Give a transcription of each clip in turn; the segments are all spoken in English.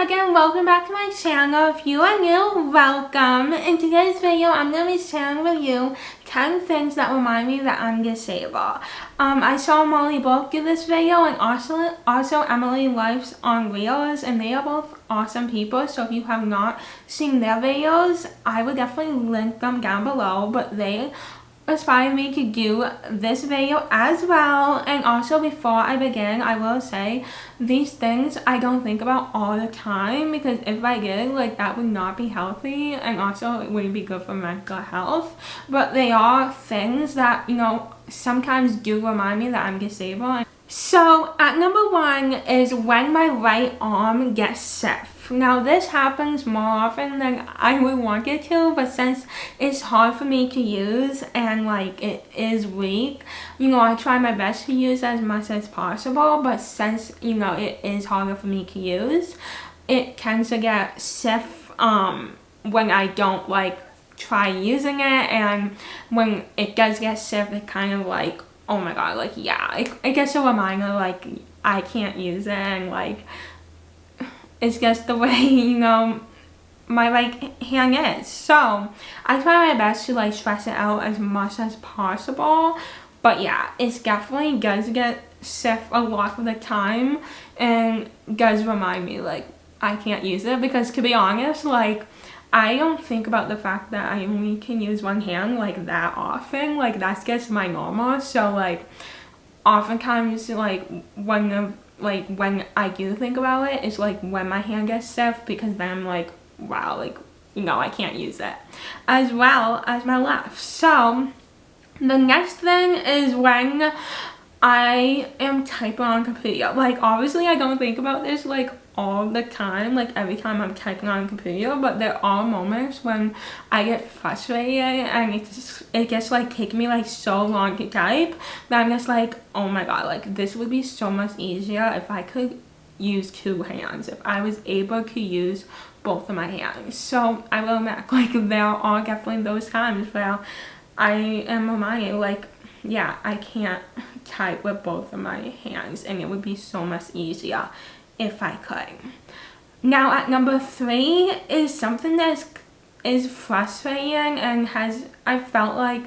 Megan, welcome back to my channel. If you are new, welcome. In today's video, I'm going to be sharing with you 10 things that remind me that I'm disabled. I saw Molly both do this video and also Emily Life's on Reels, and they are both awesome people. So if you have not seen their videos, I will definitely link them down below, but they inspired me to do this video as well. And also, before I begin, I will say these things I don't think about all the time, because if I did, like, that would not be healthy, and also it wouldn't be good for mental health. But they are things that, you know, sometimes do remind me that I'm disabled. So at number 1 is when my right arm gets stiff. Now this happens more often than I would want it to, but since it's hard for me to use and like it is weak, you know, I try my best to use as much as possible. But since, you know, it is harder for me to use, it tends to get stiff when I don't like try using it, and when it does get stiff, it kind of like, oh my god, like, yeah, it gets a reminder like I can't use it, and like it's just the way, you know, my right hand is. So I try my best to like stress it out as much as possible. But yeah, it definitely does get stiff a lot of the time, and does remind me like I can't use it, because to be honest, like, I don't think about the fact that I only can use one hand like that often. Like, that's just my normal. So like oftentimes, like when I do think about it, it's like when my hand gets stiff, because then I'm like, wow, like, you know, I can't use it, as well as my left. So the next thing is when I am typing on a computer. Like, obviously I don't think about this like all the time, like every time I'm typing on a computer, but there are moments when I get frustrated and it gets like taking me like so long to type that I'm just like, oh my god, like this would be so much easier if I could use two hands, if I was able to use both of my hands. So I will admit, like, there are definitely those times where I am reminded, like, yeah, I can't type with both of my hands, and it would be so much easier if I could. Now at number 3 is something that is frustrating, and I felt like,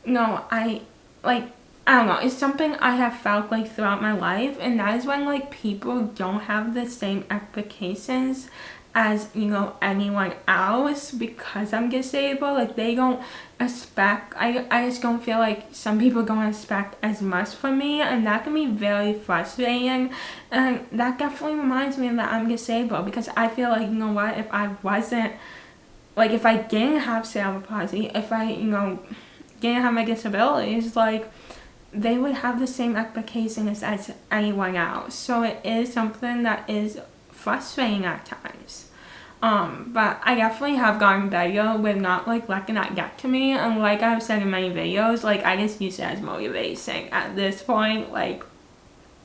no, I don't know, it's something I have felt like throughout my life, and that is when like people don't have the same expectations as, you know, anyone else because I'm disabled. Like, they don't expect, I just don't feel like some people don't expect as much from me, and that can be very frustrating. And that definitely reminds me that I'm disabled, because I feel like, you know what, if I wasn't, like, if I didn't have cerebral palsy, if I, you know, didn't have my disabilities, like, they would have the same expectations as anyone else. So it is something that is frustrating at times. But I definitely have gotten better with not like letting that get to me, and like I've said in many videos, like, I just use it as motivation at this point. Like,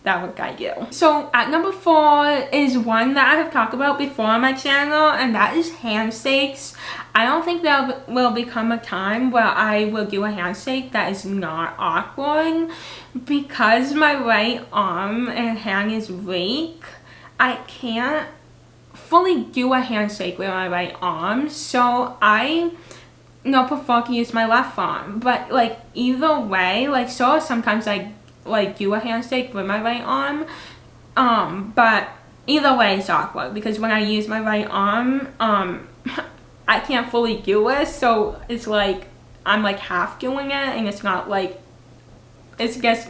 that what I do. So at number 4 is one that I have talked about before on my channel, and that is handshakes. I don't think there will become a time where I will do a handshake that is not awkward. Because my right arm and hand is weak, I can't fully do a handshake with my right arm, so I, you know, prefer to use my left arm. But like, either way, like, so sometimes I like do a handshake with my right arm, but either way it's awkward, because when I use my right arm, I can't fully do it, so it's like I'm like half doing it, and it's not like, it's just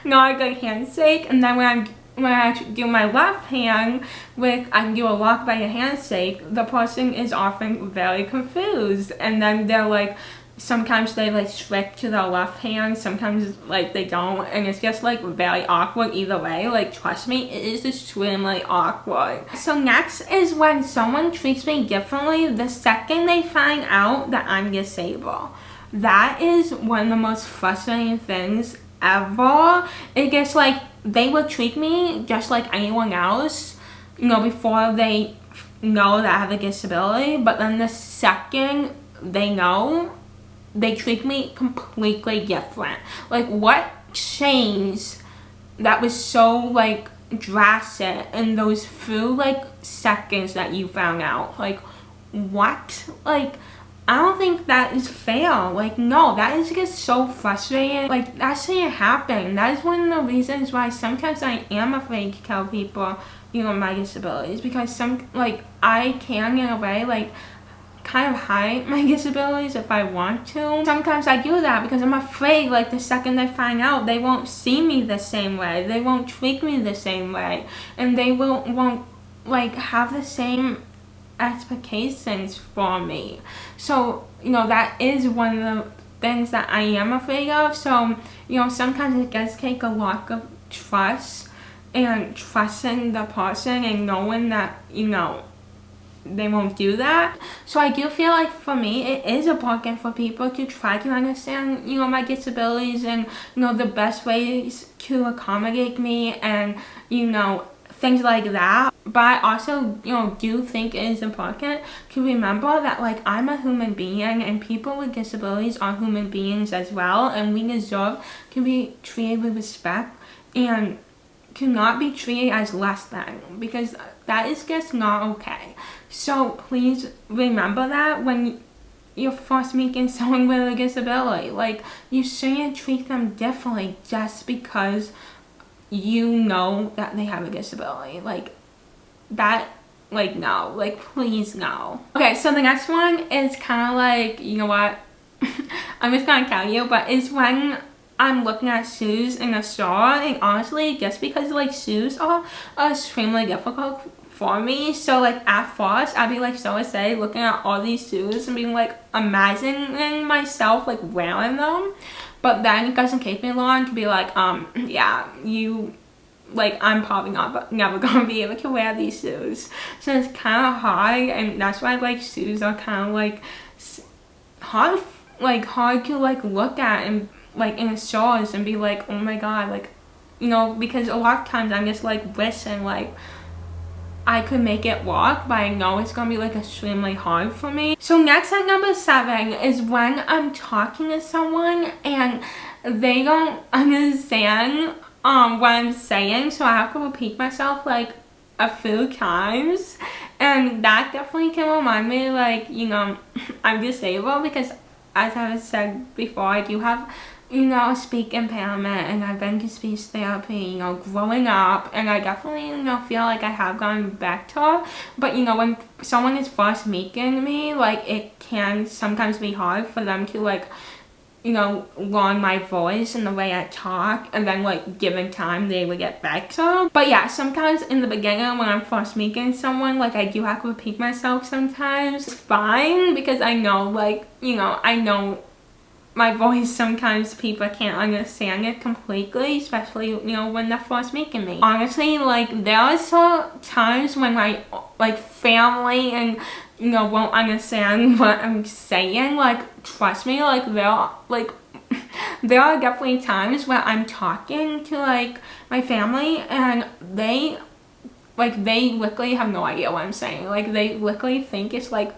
not a good handshake. And then when I do my left hand, I can do a lock by a handshake, the person is often very confused, and then they're like, sometimes they like switch to their left hand, sometimes like they don't, and it's just like very awkward either way. Like, trust me, it is extremely awkward. So next is when someone treats me differently the second they find out that I'm disabled. That is one of the most frustrating things ever. It gets like, they will treat me just like anyone else, you know, before they know that I have a disability, but then the second they know, they treat me completely different. Like, what changed that was so like drastic in those few like seconds that you found out. Like, what? Like, I don't think that is fair. Like, no, that is just so frustrating. Like, that shouldn't happen. That is one of the reasons why sometimes I am afraid to tell people, you know, my disabilities, because I can in a way, like, kind of hide my disabilities if I want to. Sometimes I do that because I'm afraid, like, the second they find out, they won't see me the same way, they won't treat me the same way, and they won't like have the same expectations for me. So, you know, that is one of the things that I am afraid of. So, you know, sometimes it does take a lot of trust and trusting the person and knowing that, you know, they won't do that. So I do feel like for me it is important for people to try to understand, you know, my disabilities and, you know, the best ways to accommodate me and, you know, things like that. But I also, you know, do think it is important to remember that, like, I'm a human being and people with disabilities are human beings as well, and we deserve to be treated with respect and to not be treated as less than, because that is just not okay. So please remember that when you're first meeting someone with a disability. Like, you shouldn't treat them differently just because you know that they have a disability. Like, that, like, no, like, please no. Okay, so the next one is kind of like, you know what, I'm just gonna tell you, but it's when I'm looking at shoes in a store, and honestly, just because, like, shoes are extremely difficult for me. So, like, at first I'd be like so excited looking at all these shoes and being like imagining myself like wearing them, but then it doesn't take me long to be like, yeah, you, like, I'm probably never gonna be able to wear these shoes. So it's kind of hard, and that's why, like, shoes are kind of like hard to like look at and like in stores and be like, oh my god, like, you know, because a lot of times I'm just like wishing like I could make it work, but I know it's gonna be like extremely hard for me. So next at number 7 is when I'm talking to someone and they don't understand what I'm saying, so I have to repeat myself like a few times, and that definitely can remind me, like, you know, I'm disabled, because as I said before, I do have, you know, a speech impairment, and I've been to speech therapy, you know, growing up, and I definitely, you know, feel like I have gone better. But, you know, when someone is first meeting me, like, it can sometimes be hard for them to, like, you know, learn my voice and the way I talk, and then, like, given time they would get better. But yeah, sometimes in the beginning when I'm first meeting someone, like, I do have to repeat myself sometimes. It's fine, because I know, like, you know, I know my voice, sometimes people can't understand it completely, especially, you know, when they're first meeting me. Honestly, like, there are so times when my, like, family and, you know, won't understand what I'm saying. Like, trust me, like, there are definitely times where I'm talking to, like, my family and they literally have no idea what I'm saying. Like, they literally think it's, like,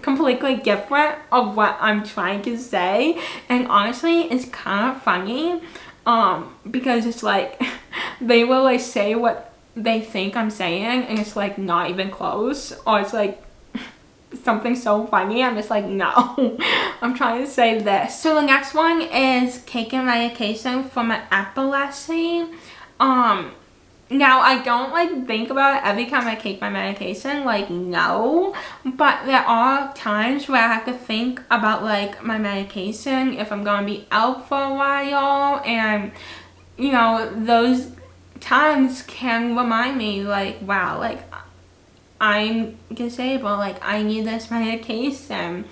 completely different of what I'm trying to say, and honestly it's kind of funny because it's like they will, like, say what they think I'm saying and it's like not even close, or it's like something so funny, I'm just like, no, I'm trying to say this. So the next one is taking medication for my epilepsy. Now, I don't, like, think about it every time I take my medication, like, no, but there are times where I have to think about, like, my medication, if I'm gonna be out for a while, and, you know, those times can remind me, like, wow, like, I'm disabled, like, I need this medication,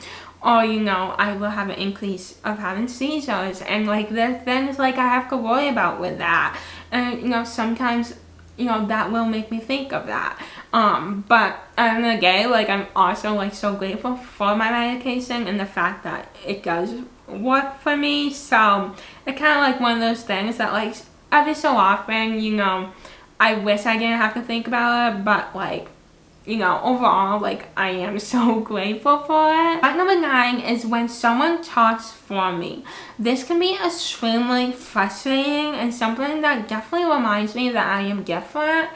or, you know, I will have an increase of having seizures, and, like, there's things, like, I have to worry about with that, and, you know, sometimes, you know, that will make me think of that. But at the end of the day, like, I'm also, like, so grateful for my medication and the fact that it does work for me. So it's kind of like one of those things that, like, every so often, you know, I wish I didn't have to think about it, but, like, you know, overall, like, I am so grateful for it. Fact number 9 is when someone talks for me. This can be extremely frustrating and something that definitely reminds me that I am different.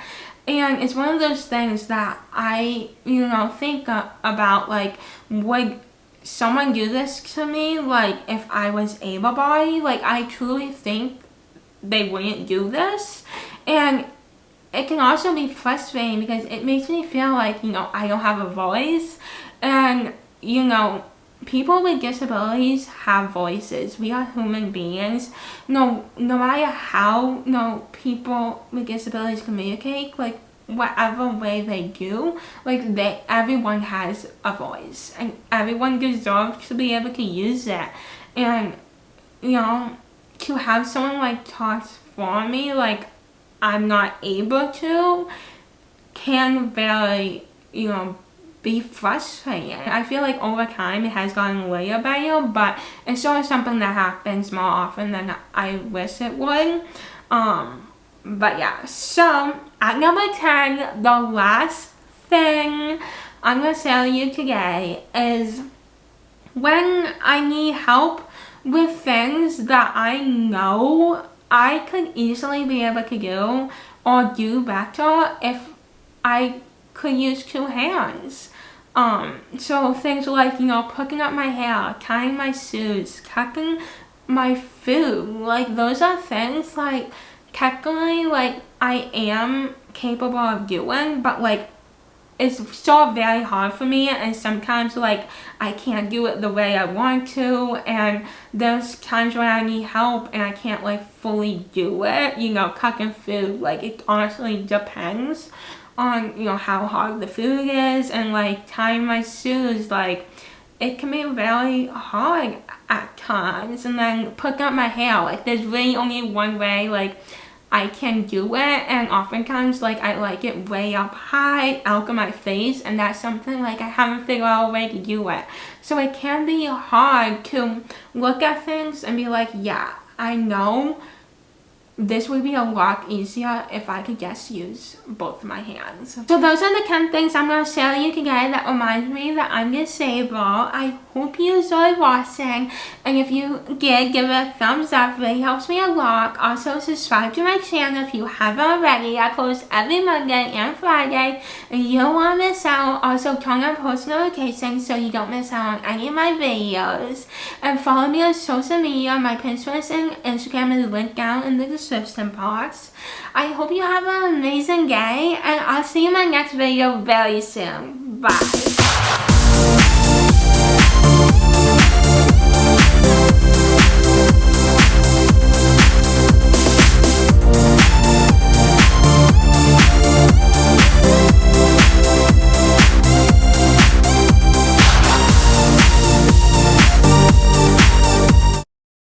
And it's one of those things that I, you know, think about, like, would someone do this to me, like, if I was able-bodied? Like, I truly think they wouldn't do this. And it can also be frustrating because it makes me feel like, you know, I don't have a voice. And, you know, people with disabilities have voices. We are human beings. No matter how, you know, people with disabilities communicate, like, whatever way they do, like, everyone has a voice. And everyone deserves to be able to use it. And, you know, to have someone, like, talk for me, like, I'm not able to, can very, you know, be frustrating. I feel like over time it has gotten way better, but it's still something that happens more often than I wish it would. But yeah, so at number 10, the last thing I'm gonna tell you today is when I need help with things that I know I could easily be able to do or do better if I could use 2 hands. So things like, you know, picking up my hair, tying my shoes, cooking my food, like, those are things, like, technically, like, I am capable of doing, but, like, it's still very hard for me, and sometimes, like, I can't do it the way I want to, and there's times when I need help and I can't, like, fully do it, you know, cooking food. Like, it honestly depends on, you know, how hard the food is, and, like, tying my shoes, like, it can be very hard at times. And then putting up my hair, like, there's really only one way, like, I can do it, and oftentimes, like, I like it way up high, out of my face, and that's something, like, I haven't figured out a way to do it. So it can be hard to look at things and be like, yeah, I know this would be a lot easier if I could just use both my hands. So those are the 10 things I'm going to share you today that reminds me that I'm disabled. I hope you enjoyed watching, and if you did, give it a thumbs up. It really helps me a lot. Also, subscribe to my channel if you haven't already. I post every Monday and Friday, and you don't want to miss out. Also, turn on post notifications so you don't miss out on any of my videos. And follow me on social media. My Pinterest and Instagram is linked down in the description box. I hope you have an amazing day, and I'll see you in my next video very soon. Bye.